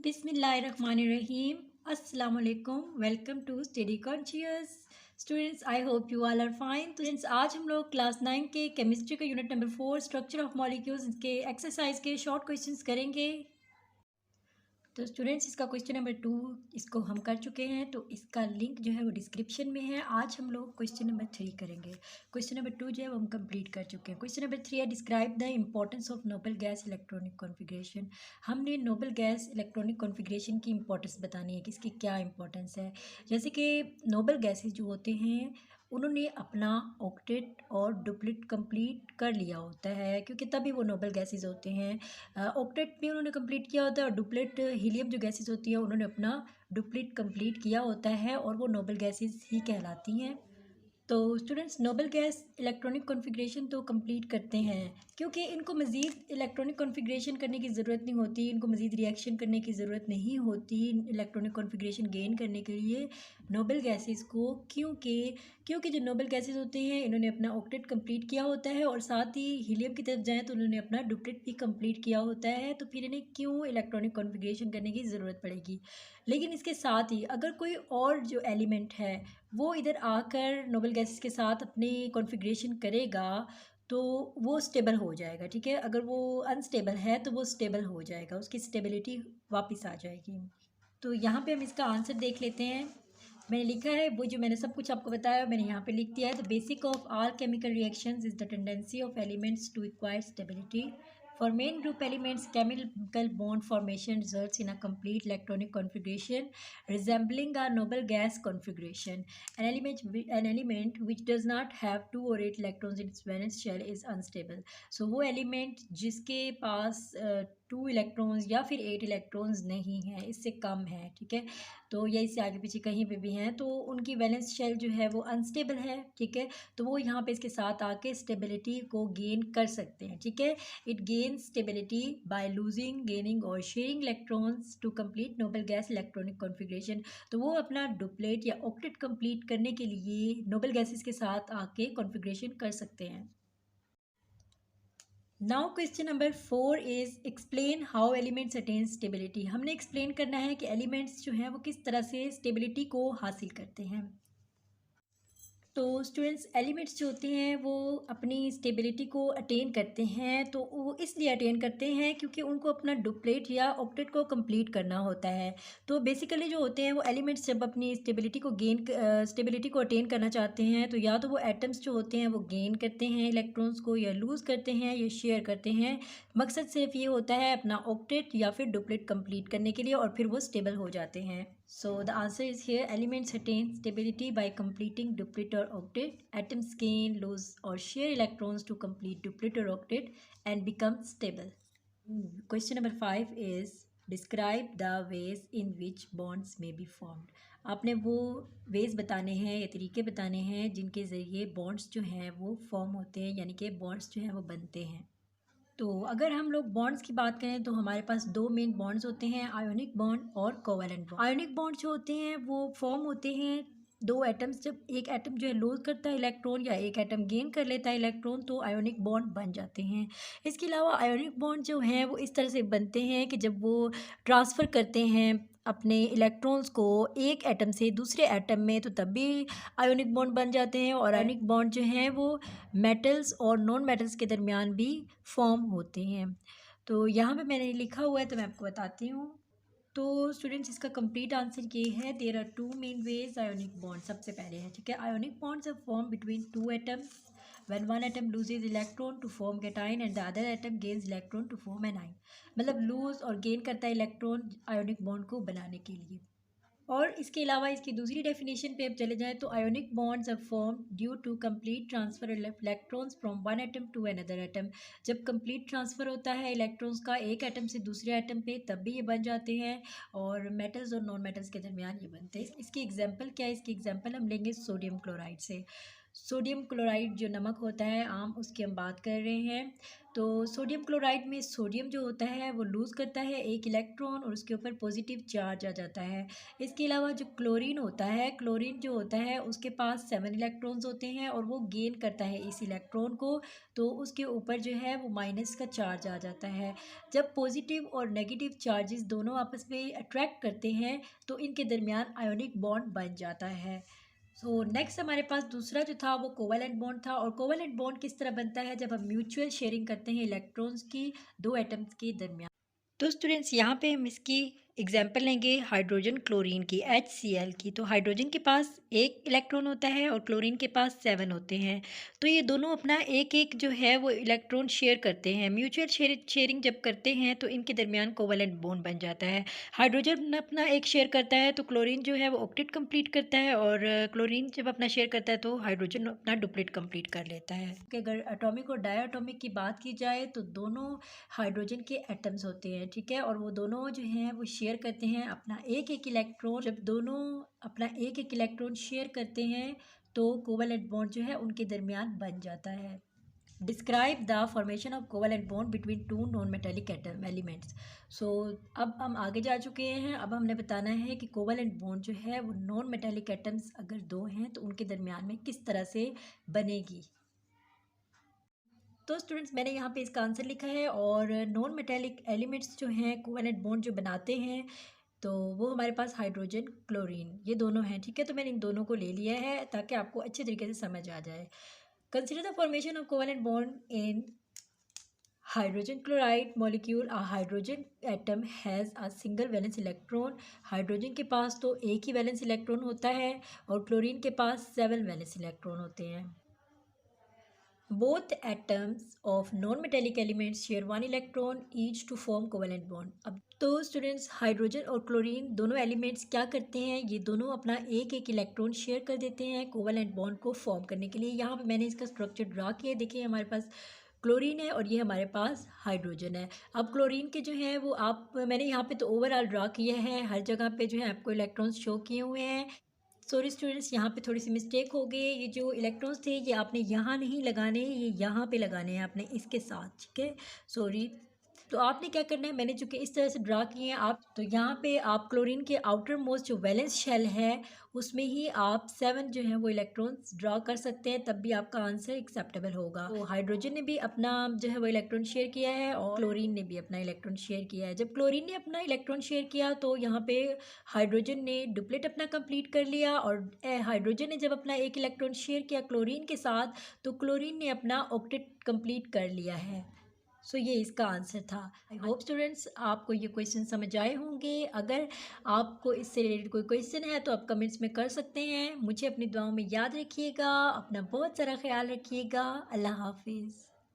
Bismillahirrahmanirrahim. Assalamu alaikum. Welcome to Study Conscious. Students, I hope you all are fine. Students, आज हम लोग class 9 के chemistry का unit number 4 structure of molecules के exercise के short questions करेंगे। तो स्टूडेंट्स, इसका क्वेश्चन नंबर 2 इसको हम कर चुके हैं, तो इसका लिंक जो है वो डिस्क्रिप्शन में है। आज हम लोग क्वेश्चन नंबर 3 करेंगे। क्वेश्चन नंबर 2 जो है वो हम कंप्लीट कर चुके हैं। क्वेश्चन नंबर 3 है, describe the importance of noble gas electronic configuration. हमने नोबल गैस इलेक्ट्रॉनिक कॉन्फ़िगरेशन की इंपॉर्टेंस बतानी है कि इसकी क्या इंपॉर्टेंस है। जैसे कि नोबल गैसेज जो होते हैं उन्होंने अपना ऑक्टेट और डुप्लेट कंप्लीट कर लिया होता है, क्योंकि तभी वो नोबल गैसेज होते हैं। ऑक्टेट भी उन्होंने कंप्लीट किया होता है और डुप्लेट हीलियम जो गैसेज होती है उन्होंने अपना डुप्लेट कंप्लीट किया होता है और वो नोबल गैसेज ही कहलाती हैं। तो students, Nobel gas electronic configuration तो कंप्लीट करते हैं, क्योंकि इनको मज़ीद इलेक्ट्रॉनिक कॉन्फ़िगरेशन करने की ज़रूरत नहीं होती, इनको मज़ीद रिएक्शन करने की ज़रूरत नहीं होती इलेक्ट्रॉनिक कॉन्फ़िगरेशन गेन करने के लिए नोबल गैसेस को। क्योंकि जो नोबल गैसेस होते हैं इन्होंने अपना ऑक्टेट कंप्लीट किया होता है और साथ ही हीलियम की तरफ जाएँ तो उन्होंने अपना डुप्लेट भी कंप्लीट किया होता है, तो फिर इन्हें क्यों इलेक्ट्रॉनिक कॉन्फ़िगरेशन करने की ज़रूरत पड़ेगी। लेकिन इसके साथ ही अगर कोई और जो एलिमेंट है वो इधर आकर नोबल गैसेस के साथ अपनी कॉन्फ़िगरेशन करेगा तो वो स्टेबल हो जाएगा, ठीक है। अगर वो अनस्टेबल है तो वो स्टेबल हो जाएगा, उसकी स्टेबिलिटी वापस आ जाएगी। तो यहाँ पे हम इसका आंसर देख लेते हैं। मैंने लिखा है वो जो मैंने सब कुछ आपको बताया मैंने यहाँ पे लिख दिया है। The basic of all chemical reactions is the tendency of elements to acquire stability. For main group elements, chemical bond formation results in a complete electronic configuration resembling a noble gas configuration. An element which does not have 2 or 8 electrons in its valence shell is unstable. So वो element जिसके पास 2 electrons या फिर 8 electrons नहीं हैं, इससे कम है, ठीक है, तो या इससे आगे पीछे कहीं पे भी हैं, तो उनकी वैलेंस शेल जो है वो अनस्टेबल है, ठीक है। तो वो यहाँ पे इसके साथ आके स्टेबिलिटी को गेन कर सकते हैं, ठीक है। It gains stability by losing, gaining और sharing electrons to complete noble gas electronic configuration. तो वो अपना डुप्लेट या ऑक्टेट कंप्लीट करने के लिए नोबल गैसेस के साथ आके कॉन्फ़िगरेशन कर सकते हैं। Now question number 4 is explain how elements attain stability. हमने एक्सप्लेन करना है कि एलिमेंट्स जो हैं वो किस तरह से स्टेबिलिटी को हासिल करते हैं। तो स्टूडेंट्स, एलिमेंट्स जो होते हैं वो अपनी स्टेबिलिटी को अटेन करते हैं, तो वो इसलिए अटेन करते हैं क्योंकि उनको अपना डुप्लेट या ऑक्टेट को कंप्लीट करना होता है। तो बेसिकली जो होते हैं वो एलिमेंट्स जब अपनी स्टेबिलिटी को अटेन करना चाहते हैं तो या तो वो एटम्स जो होते हैं वो गेन करते हैं इलेक्ट्रॉन्स को, या लूज़ करते हैं, या शेयर करते हैं। मकसद सिर्फ ये होता है अपना ऑक्टेट या फिर डुप्लेट कंप्लीट करने के लिए, और फिर वो स्टेबल हो जाते हैं। So the answer is here, elements attain stability by completing duplet or octet. Atoms gain, lose or share electrons to complete duplet or octet and become stable. Question number 5 is describe the ways in which bonds may be formed. आपने वो veg बताने हैं या तरीके बताने हैं जिनके ज़रिए बॉन्ड्स जो हैं वो फॉर्म होते हैं, यानी कि बॉन्ड्स जो हैं वो बनते हैं। तो अगर हम लोग बॉन्ड्स की बात करें तो हमारे पास 2 मेन बॉन्ड्स होते हैं, आयोनिक बॉन्ड और कोवैलेंट बॉन्ड। आयोनिक बॉन्ड जो होते हैं वो फॉर्म होते हैं 2 एटम्स, जब एक एटम जो है लूज करता है इलेक्ट्रॉन या एक एटम गेन कर लेता है इलेक्ट्रॉन, तो आयोनिक बॉन्ड बन जाते हैं। इसके अलावा आयोनिक बॉन्ड जो हैं वो इस तरह से बनते हैं कि जब वो ट्रांसफ़र करते हैं अपने इलेक्ट्रॉन्स को एक एटम से दूसरे एटम में, तो तब भी आयोनिक बॉन्ड बन जाते हैं। और आयोनिक बॉन्ड जो हैं वो मेटल्स और नॉन मेटल्स के दरमियान भी फॉर्म होते हैं। तो यहाँ पे मैंने लिखा हुआ है तो मैं आपको बताती हूँ। तो स्टूडेंट्स, इसका कंप्लीट आंसर ये है, there are 2 main ways ionic bond सबसे पहले है, ठीक है। Ionic bonds are form between 2 atoms when one atom loses electron to form cation and the other atom gains electron to form anion. मतलब loose और gain करता है electron ionic bond को बनाने के लिए। और इसके अलावा इसकी दूसरी डेफिनेशन पे अब चले जाएँ तो ionic bonds are form due to complete transfer electrons from one atom to another atom. जब कंप्लीट ट्रांसफ़र होता है इलेक्ट्रॉन्स का एक एटम से दूसरे एटम पे, तब भी ये बन जाते हैं, और मेटल्स और नॉन मेटल्स के दरमियान ये बनते हैं। इसकी एग्जांपल क्या है? इसकी एग्जांपल हम लेंगे सोडियम क्लोराइड से। सोडियम क्लोराइड जो नमक होता है आम, उसकी हम बात कर रहे हैं। तो सोडियम क्लोराइड में सोडियम जो होता है वो लूज़ करता है एक इलेक्ट्रॉन और उसके ऊपर पॉजिटिव चार्ज आ जाता है। इसके अलावा जो क्लोरीन होता है, क्लोरीन जो होता है उसके पास 7 इलेक्ट्रॉन्स होते हैं और वो गेन करता है इस इलेक्ट्रॉन को, तो उसके ऊपर जो है वो माइनस का चार्ज आ जाता है। जब पॉजिटिव और नेगेटिव चार्जेस दोनों आपस में अट्रैक्ट करते हैं तो इनके दरमियान आयोनिक बॉन्ड बन जाता है। सो नेक्स्ट हमारे पास दूसरा जो था वो कोवलेंट बॉन्ड था। और कोवलेंट बॉन्ड किस तरह बनता है? जब हम म्यूचुअल शेयरिंग करते हैं इलेक्ट्रॉन्स की दो एटम्स के दरमियान। तो स्टूडेंट्स यहाँ पे हम इसकी एग्जांपल लेंगे हाइड्रोजन क्लोरीन की, HCl की। तो हाइड्रोजन के पास एक इलेक्ट्रॉन होता है और क्लोरीन के पास 7 होते हैं। तो ये दोनों अपना एक एक जो है वो इलेक्ट्रॉन शेयर करते हैं। म्यूचुअल शेयरिंग जब करते हैं तो इनके दरमियान कोवलेंट बॉन्ड बन जाता है। हाइड्रोजन अपना एक शेयर करता है तो क्लोरीन जो है वो ऑक्टेट कंप्लीट करता है, और क्लोरीन जब अपना शेयर करता है तो हाइड्रोजन अपना डुप्लेट कंप्लीट कर लेता है। कि अगर एटॉमिक और डायटॉमिक की बात की जाए तो दोनों हाइड्रोजन के एटम्स होते हैं, ठीक है, और वो दोनों जो हैं वो शेयर करते हैं अपना एक एक इलेक्ट्रॉन। जब दोनों अपना एक एक इलेक्ट्रॉन शेयर करते हैं तो कोवलेंट बॉन्ड जो है उनके दरमियान बन जाता है। Describe the formation of covalent bond between two non metallic atom elements. So अब हम आगे जा चुके हैं। अब हमने बताना है कि कोवलेंट बॉन्ड जो है वो नॉन मेटेलिक एटम्स अगर दो हैं तो उनके दरमियान में किस तरह से बनेगी। तो स्टूडेंट्स मैंने यहाँ पे इसका आंसर लिखा है। और नॉन मेटेलिक एलिमेंट्स जो हैं कोवलेंट बॉन्ड जो बनाते हैं तो वो हमारे पास हाइड्रोजन क्लोरीन ये दोनों हैं, ठीक है। तो मैंने इन दोनों को ले लिया है ताकि आपको अच्छे तरीके से समझ आ जाए। Consider the formation of covalent bond in hydrogen chloride molecule. A hydrogen atom has a single valence electron. Hydrogen के पास तो एक ही वैलेंस इलेक्ट्रॉन होता है और क्लोरीन के पास 7 वैलेंस इलेक्ट्रॉन होते हैं। Both atoms of non-metallic elements share one electron each to form covalent bond। अब तो स्टूडेंट्स हाइड्रोजन और क्लोरीन दोनों एलिमेंट्स क्या करते हैं, ये दोनों अपना एक एक इलेक्ट्रॉन शेयर कर देते हैं कोवलेंट बॉन्ड को फॉर्म करने के लिए। यहाँ पे मैंने इसका स्ट्रक्चर ड्रा किया। देखिए हमारे पास क्लोरीन है और ये हमारे पास हाइड्रोजन है। अब क्लोरीन के जो है वो मैंने यहाँ पे तो ओवरऑल ड्रा किया है, हर जगह पे जो है आपको इलेक्ट्रॉन्स शो किए हुए हैं। सॉरी स्टूडेंट्स यहाँ पे थोड़ी सी मिस्टेक हो गई। ये जो इलेक्ट्रॉन्स थे ये आपने यहाँ नहीं लगाने, ये यहाँ पे लगाने हैं आपने इसके साथ, ठीक है। सॉरी। तो आपने क्या करना है, मैंने चूँकि इस तरह से ड्रा किए हैं आप, तो यहाँ पे आप क्लोरीन के आउटर मोस्ट जो वैलेंस शेल है उसमें ही आप 7 जो है वो इलेक्ट्रॉन्स ड्रा कर सकते हैं, तब भी आपका आंसर एक्सेप्टेबल होगा। तो हाइड्रोजन ने भी अपना जो है वो इलेक्ट्रॉन शेयर किया है और क्लोरीन ने भी अपना इलेक्ट्रॉन शेयर किया है। जब क्लोरीन ने अपना इलेक्ट्रॉन शेयर किया तो यहाँ पे हाइड्रोजन ने डुप्लेट अपना कंप्लीट कर लिया, और हाइड्रोजन ने जब अपना एक इलेक्ट्रॉन शेयर किया क्लोरीन के साथ तो क्लोरीन ने अपना ऑक्टेट कंप्लीट कर लिया है। सो ये इसका आंसर था। आई होप स्टूडेंट्स आपको ये क्वेश्चन समझ आए होंगे। अगर आपको इससे रिलेटेड कोई क्वेश्चन है तो आप कमेंट्स में कर सकते हैं। मुझे अपनी दुआओं में याद रखिएगा। अपना बहुत सारा ख्याल रखिएगा। अल्लाह हाफिज़।